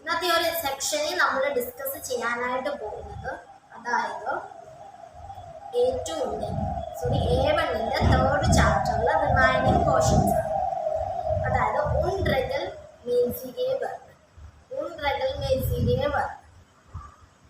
ഇന്നത്തെ ഒരു സെക്ഷനിൽ നമ്മൾ ഡിസ്കസ് ചെയ്യാനായിട്ട് പോകുന്നത് അതായത് A1ന്റെ തേർഡ് ചാപ്റ്ററിലെ റിമൈനിങ് പോർഷൻസ് ആണ്. അതായത് unregular മേൽസികയെ verb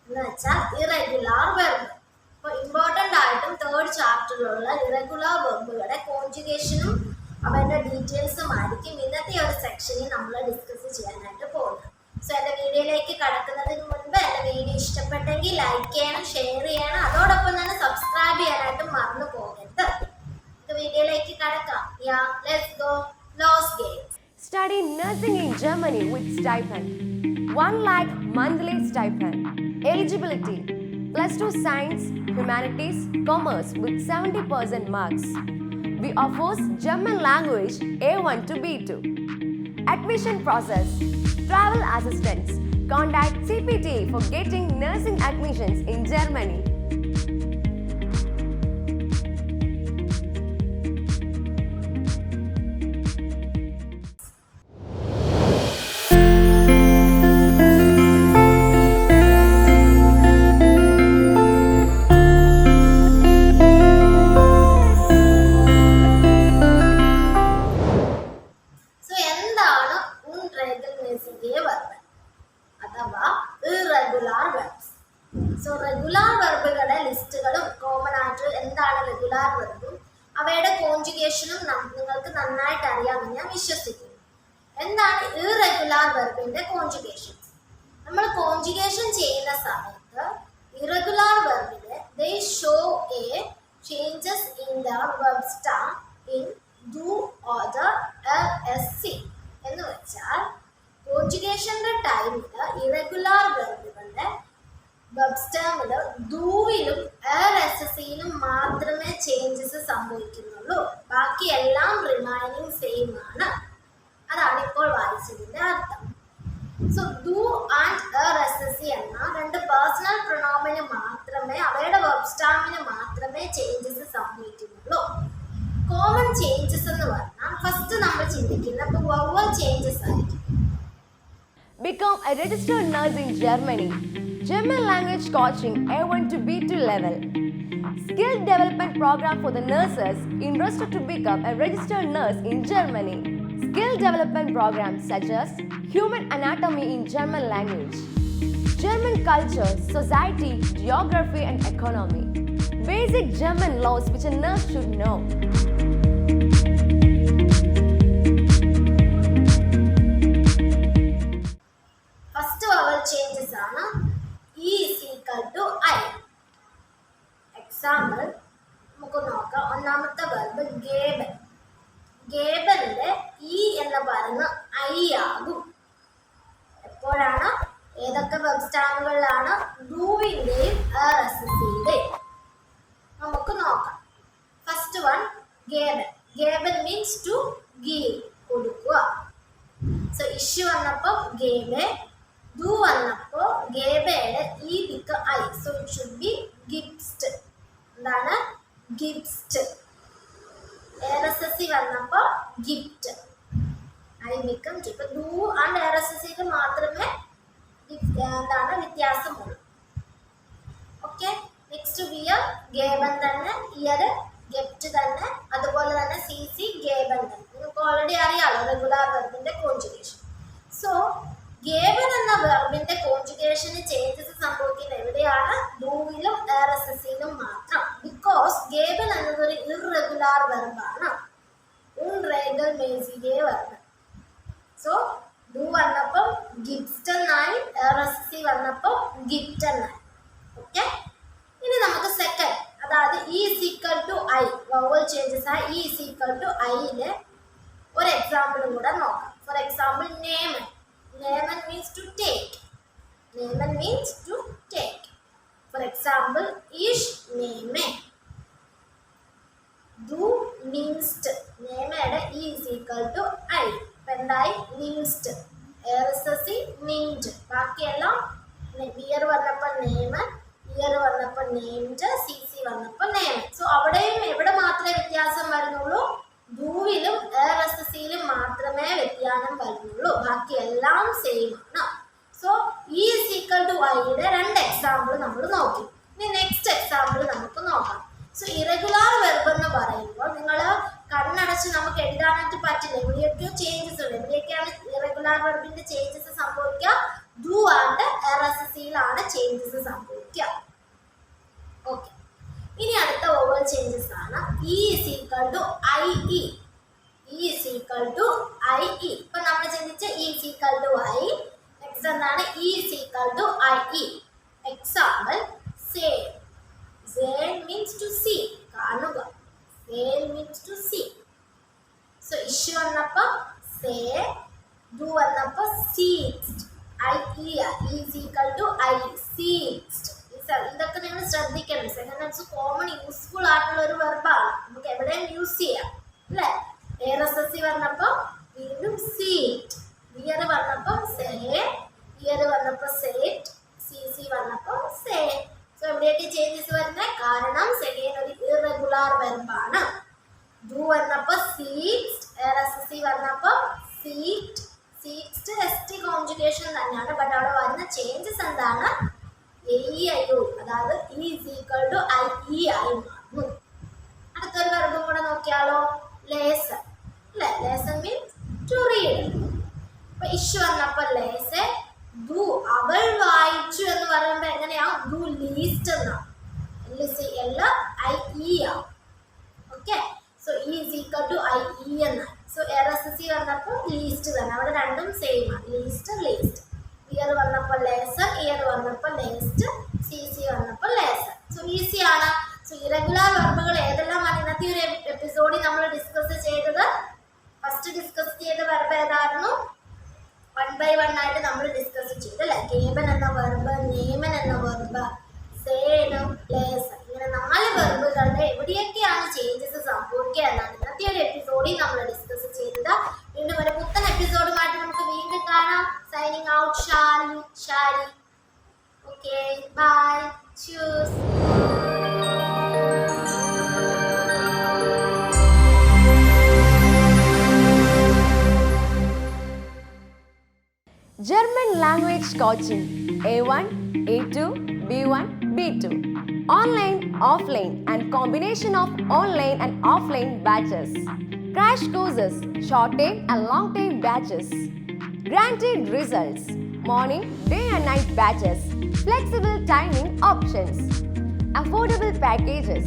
എന്ന് വെച്ചാൽ ഇറഗുലാർ വെർബ്. അപ്പോൾ ഇമ്പോർട്ടൻ്റ് ആയിട്ടും തേർഡ് ചാപ്റ്ററിലുള്ള ഇറഗുലാർ വെർബുകളുടെ കോൺജുഗേഷനും അവരുടെ ഡീറ്റെയിൽസും ആയിരിക്കും ഇന്നത്തെ ഒരു സെക്ഷനിൽ നമ്മൾ ഡിസ്കസ് ചെയ്യാനായിട്ട് പോകുന്നത്. സോ എൻ്റെ വീഡിയോയിലേക്ക് കടക്കുന്നതിന് മുൻപ് എൻ്റെ വീഡിയോ ഇഷ്ടപ്പെട്ടെങ്കിൽ ലൈക്ക് ചെയ്യണം, ഷെയർ ചെയ്യണം, അതോടൊപ്പം തന്നെ സബ്സ്ക്രൈബ് ചെയ്യാനായിട്ട് മറന്നു പോകരുത്. വീഡിയോയിലേക്ക് കടക്കാം. Let's go. Lost games. Study nursing in Germany with stipend. 1 lakh monthly stipend. Eligibility: +2 Science, Humanities, Commerce with 70% marks. We offers German language A1 to B2. Admission process: travel assistance. Contact Cpte for getting nursing admissions in Germany. അവയുടെ കോൺജുഗേഷനും നിങ്ങൾക്ക് നന്നായിട്ട് അറിയാമെന്ന് ഞാൻ വിശ്വസിക്കുന്നു. എന്താണ് irregular വെർബിന്റെ conjugation? നമ്മൾ conjugation ചെയ്യുന്ന സമയത്ത് irregular വെർബിന് they show a changes in the verb stem in do, order, sc എന്ന് വെച്ചാൽ കോൺജുഗേഷന്റെ ടൈമിൽ ഇറഗുലാർ വെർബുകളുടെ വെർബ് സ്റ്റേമിൽ ഡൂവിലും ലും മാത്രമേ ചേഞ്ചസ് സംഭവിക്കുന്നുള്ളൂ. ബാക്കി എല്ലാം റിമൈനിങ് സെയിം ആണ്. അതാണ് ഇപ്പോൾ വായിച്ചതിന്റെ അർത്ഥം. സോ ഡു ആൻഡ് എന്ന രണ്ട് പേഴ്സണൽ പ്രൊനോമിന് മാത്രമേ അവയുടെ വെർബ് സ്റ്റേമിന് മാത്രമേ ചേഞ്ചസ് സംഭവിക്കുന്നുള്ളൂ. കോമൺ ചേഞ്ചസ് എന്ന് പറഞ്ഞാൽ ഫസ്റ്റ് നമ്മൾ ചിന്തിക്കുന്ന വവൽ ചേഞ്ചസ് ആയിരിക്കും. Become a registered nurse in Germany. German language coaching A1 to B2 level. Skill development program for the nurses interested to become a registered nurse in Germany. Skill development programs such as human anatomy in German language, German culture, society, geography and economy. Basic German laws which a nurse should know. First vowel changes ആണ് E is equal to I. Example നമുക്ക് നോക്കാം. ഒന്നാമത്തെ verb ഗേബൻ. ഗേബന്റെ E എന്ന് പറയുന്ന I ആകും. എപ്പോഴാണ്? ഏതൊക്കെ verb സ്റ്റാമുകളിലാണ്? ഡൂവിന്റെയും യുടെയും. നമുക്ക് നോക്കാം. ഫസ്റ്റ് വൺ ഗേബൻ. ഗേബൻ മീൻസ് ടു ഗീവ്, കൊടുക്കുക. സോ ഇഷ്യൂ വന്നപ്പോൾ ഗേബെ, ഡു വന്നപ്പോ ഗേബയുടെ E become I, so it should be ഗിഫ്റ്റ്. എന്താണ്? ഗിഫ്റ്റ്. വന്നപ്പോ ഗിഫ്റ്റ്, ഐ ബിക്കം ടു. ഇപ്പൊ ഡു ആൻഡ് മാത്രമേ എന്താണ് വ്യത്യാസമുള്ളൂ. ഓക്കെ. നെക്സ്റ്റ് വിയർ ഗേബൻ തന്നെ, ഇയർ ഗിഫ്റ്റ് തന്നെ, അതുപോലെ തന്നെ സി ഗേബൻ തന്നെ. നിങ്ങൾക്ക് ഓൾറെഡി അറിയാലോ റെഗുലാർ വെർബിന്റെ കോൺജുഗേഷൻ. സോ ഗേബൻ എന്ന വെർബിന്റെ കോൺജുഗേഷന് ചേഞ്ചസ് സംഭവിക്കുന്നത് എവിടെയാണ്? ഡൂവിലും ലും മാത്രം. ബിക്കോസ് ഗേബൻ എന്നത് ഒരു ഇറഗുലാർ വെർബാണ്. unregular മേൽസികയെ വെർബ്. സോ ഡു വന്നപ്പോൾ ഗിഫ്റ്റ് എന്നായി, വന്നപ്പോൾ ഗിഫ്റ്റ് എന്നായി. ഓക്കെ. ഇനി നമുക്ക് സെക്കൻഡ്, അതായത് E is equal to I, vowel changes ആയി E is equal to I-ല് ഒരു എക്സാമ്പിളും കൂടെ നോക്കാം. ഫോർ എക്സാമ്പിൾ നേമൻ. Nehmen means to take. Nehmen means to take. For example, ich nehme. Du nimmst. Nehmയുടെ E is equal to I. പെണ്ടായി nimmst. nimmt. ബാക്കിയെല്ലാം wear വന്നപ്പോൾ നേമൻ, year വന്നപ്പോൾ നേംഡ്, സി വന്നപ്പോൾ നേമൻ. സോ അവിടെയും എവിടെ മാത്രമേ വ്യത്യാസം വരുന്നുള്ളൂ? ഡൂവിലും ലും മാത്രമേ വ്യത്യാസം വരുന്നുള്ളൂ. ബാക്കി എല്ലാം സെയിം ആണ്. So E is equal to I-യുടെ 2 example നമ്മൾ നോക്കി. ഇനി നെക്സ്റ്റ് എക്സാമ്പിൾ നമുക്ക് നോക്കാം. സോ ഇറഗുലാർ വെർബ് എന്ന് പറയുമ്പോൾ നിങ്ങൾ കണ്ണടച്ച് നമുക്ക് എഴുതാനായിട്ട് പറ്റില്ല. എവിടെയൊക്കെയോ ചേഞ്ചസ് ഉണ്ട്. എവിടെയൊക്കെയാണ് ഇറഗുലാർ വെർബിന്റെ ചേഞ്ചസ് സംഭവിക്കുക? ഡു ആൻഡ് RSCയിലാണ് ചേഞ്ചസ് സംഭവിക്കുക. ഓക്കെ, ഇനി അടുത്ത വോവൽ ചേഞ്ചസ് ആണ് E is equal to I-E. E is equal to I-E. ഇപ്പൊ നമ്മൾ ചിന്തിച്ച E is equal to I. Next എന്താണ്? E is equal to I-E. Example, say. Say means to see. കാണുക. Say means to see. So issue വന്നപ്പോ say, do വന്നപ്പോ seized. I-E is equal to I. Seized. ഇതൊക്കെ നിങ്ങൾ ശ്രദ്ധിക്കണം. Second common useful ആയിട്ടുള്ള ഒരു വെർബാണ്. നമുക്ക് എവിടെയും യൂസ് ചെയ്യാം അല്ലേ? RSC വന്നപ്പോ വീണ്ടും seat. വിയർ വന്നപ്പോ say. ഇയർ വന്നപ്പോ set. CC വന്നപ്പോ say. സോ എവിടെയൊക്കെ ചേഞ്ചസ് വരുന്നത്? കാരണം സെക്കൻഡ് ഒരു ഇറഗുലാർ വെർബാണ്. ഡു വന്നപ്പോ seized. RSC വന്നപ്പോ seat. Seized ST കോൺജുഗേഷൻ തന്നെയാണ്. ബട്ട് അവിടെ വരുന്ന ചേഞ്ചസ് എന്താണ്? AEIO, അതായത് E is equal to IE ആയി മാറുന്നു. അടുത്തൊരു വെർബും കൂടെ നോക്കിയാലോ? ലേസൺ അല്ലേ? ലേസൺ മീൻസ് ടു റീഡ്. അപ്പൊ ഇഷ്യൂ വന്നപ്പോ ലേസൺ. ഡു അവൾ വായിച്ചു എന്ന് പറയുമ്പോൾ എങ്ങനെയാവും? ഡു ലീസ്റ്റ് എന്നാവും. LIE ആവും. Okay, so E is equal to IE എന്നാണ്. സോ RSC വന്നപ്പോൾ ലീസ്റ്റ് തന്നെ. അവിടെ രണ്ടും സെയിം ആണ്. ലീസ്റ്റ് ലീസ്റ്റ്. ഇയർ വന്നപ്പോൾ ലേസർ, ഇയർ വന്നപ്പോൾ ലേസ്റ്റ്, CC വന്നപ്പോൾ ലേസർ. സോ ഈസി ആണ്. സോ ഇറഗുലാർ വെർബുകൾ ഏതെല്ലാമാണ് ഇന്നത്തെ ഒരു എപ്പിസോഡിൽ നമ്മൾ ഡിസ്കസ് ചെയ്തത്? ഫസ്റ്റ് ഡിസ്കസ് ചെയ്ത വെർബ് ഏതായിരുന്നു? 1 by 1 ആയിട്ട് നമ്മൾ ഡിസ്കസ് ചെയ്തു അല്ലേ? ഗേബൻ എന്ന വെർബ്, നേമൻ എന്ന വെർബ്, സേനം, ലേസർ, ഇങ്ങനെ 4 വെർബുകളുടെ എവിടെയൊക്കെയാണ് ചേഞ്ചസ് സംഭവിക്കുക എന്നാണ് ഇന്നത്തെ ഒരു എപ്പിസോഡിൽ നമ്മൾ ഡിസ്കസ് ചെയ്തത്. വീണ്ടും ഒരു പുത്തൻ എപ്പിസോഡുമായിട്ട് നമുക്ക് വീണ്ടും കാണാം. Signing out, Shari. Okay, bye, ചൂസ്. German language coaching A1, A2, B1, B2. Online, offline and combination of online and offline batches. Crash courses, short-term and long-term batches. Guaranteed results. Morning, day and night batches. Flexible timing options. Affordable packages.